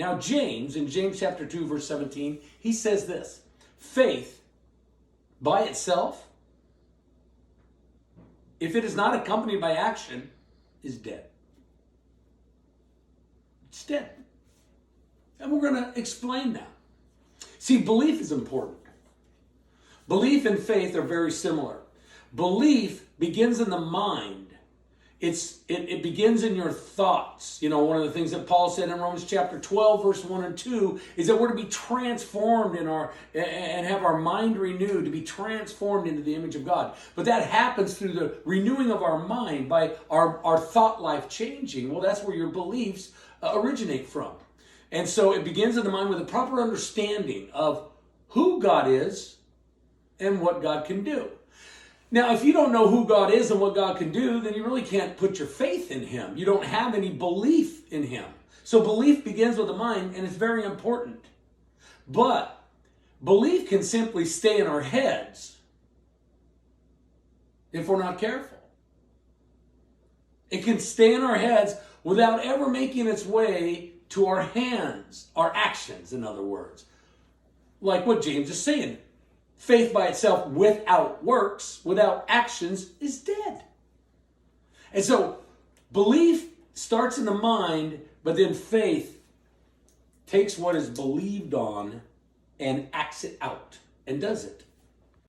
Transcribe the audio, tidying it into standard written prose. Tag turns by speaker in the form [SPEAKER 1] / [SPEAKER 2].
[SPEAKER 1] Now, James, in James chapter 2, verse 17, he says this: faith by itself, if it is not accompanied by action, is dead. It's dead. And we're going to explain that. See, belief is important. Belief and faith are very similar. Belief begins in the mind. It begins in your thoughts. You know, one of the things that Paul said in Romans chapter 12, verse 1 and 2, is that we're to be transformed and have our mind renewed, to be transformed into the image of God. But that happens through the renewing of our mind, by our thought life changing. Well, that's where your beliefs originate from. And so it begins in the mind with a proper understanding of who God is and what God can do. Now, if you don't know who God is and what God can do, then you really can't put your faith in him. You don't have any belief in him. So belief begins with the mind, and it's very important. But belief can simply stay in our heads if we're not careful. It can stay in our heads without ever making its way to our hands, our actions, in other words. Like what James is saying. Faith by itself without works, without actions, is dead. And so belief starts in the mind, but then faith takes what is believed on and acts it out and does it.